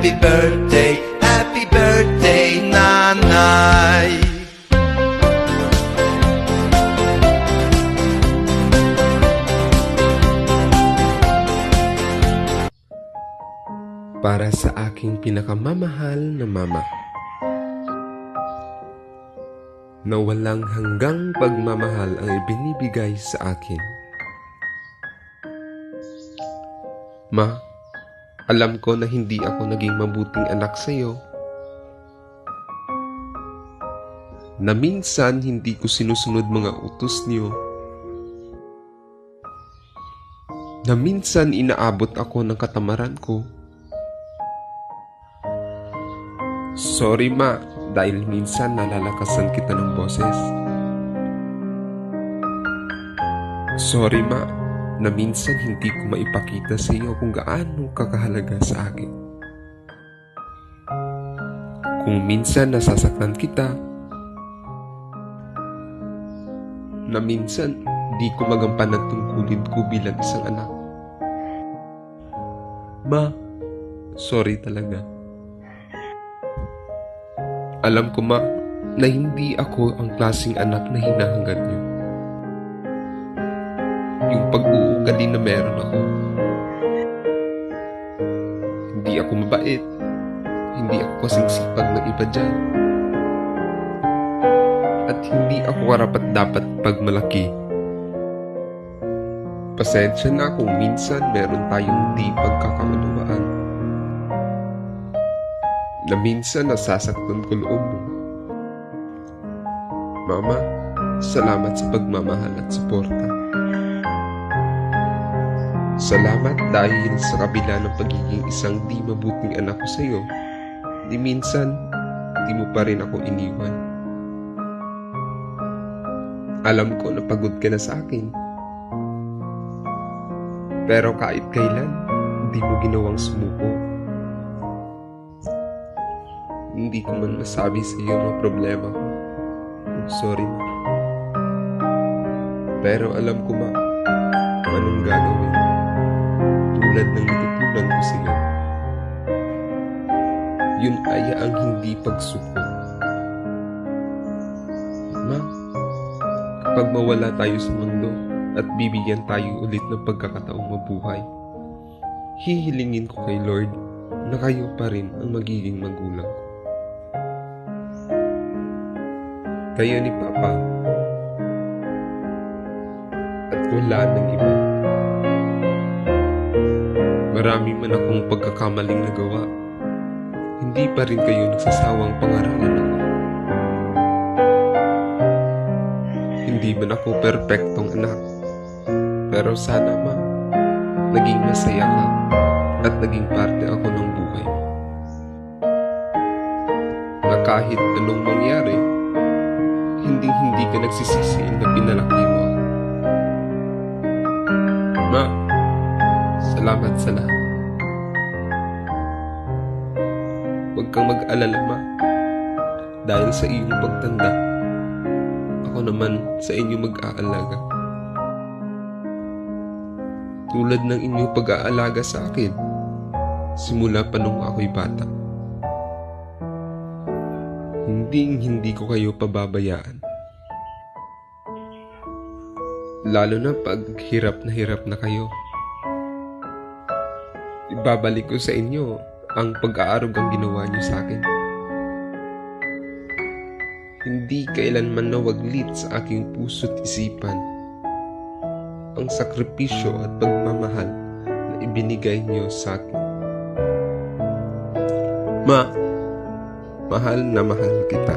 happy birthday, nanay. Para sa aking pinakamamahal na mama, na walang hanggang pagmamahal ang ibinibigay sa akin. Ma, alam ko na hindi ako naging mabuting anak sa iyo. Na minsan hindi ko sinusunod mga utos niyo. Na minsan inaabot ako ng katamaran ko. Sorry ma, dahil minsan nalalakasan kita ng boses. Sorry ma, na minsan hindi ko maipakita sa iyo kung gaano kakahalaga sa akin. Kung minsan nasasaktan kita, na minsan di ko magampanan tungkulin ko bilang isang anak. Ma, sorry talaga. Alam ko ma, na hindi ako ang klaseng anak na hinahangad niyo. Yung pag-uugali na meron ako. Hindi ako mabait. Hindi ako kasing sipag ng iba dyan. At hindi ako karapat-dapat pag malaki. Pasensya na kung minsan meron tayong di pagkakaunawaan. Na minsan nasasaktan ko loob mo. Mama, salamat sa pagmamahal at suporta. Salamat dahil sa kabila ng pagiging isang di mabuting anak ko sa iyo, di minsan, di mo pa rin ako iniwan. Alam ko na pagod ka na sa akin. Pero kahit kailan, di mo ginawang sumuko. Hindi ko man masabi sa iyo ang problema ko. Sorry ma. Pero alam ko ma, kung anong gagawin. Tulad ng natutunan ko sa iyo. Yun ay ang hindi pagsuko. Ma, kapag mawala tayo sa mundo at bibigyan tayo ulit ng pagkakataong mabuhay, hihilingin ko kay Lord na kayo pa rin ang magiging magulang ko. Kayo ni Papa at wala ng iba. Marami man akong pagkakamaling nagawa, hindi pa rin kayo nagsasawang pangaralan ako. Hindi man ako perpektong anak, pero sana ma, naging masaya ka at naging parte ako ng buhay mo. Na kahit anong mangyari, hindi ka nagsisisi na pinalaki mo ako. Ma, salamat sa lahat. Huwag kang mag-alala ma, dahil sa iyong pagtanda, ako naman sa inyo mag-aalaga. Tulad ng inyong pag-aalaga sa akin, simula pa nung ako'y bata. Hindi ko kayo pababayaan. Lalo na pag hirap na kayo. Ibabalik ko sa inyo ang pag-aarugang ginawa niyo sa akin. Hindi kailanman nawaglit sa aking puso't isipan ang sakripisyo at pagmamahal na ibinigay niyo sa akin. Ma, mahal na mahal kita.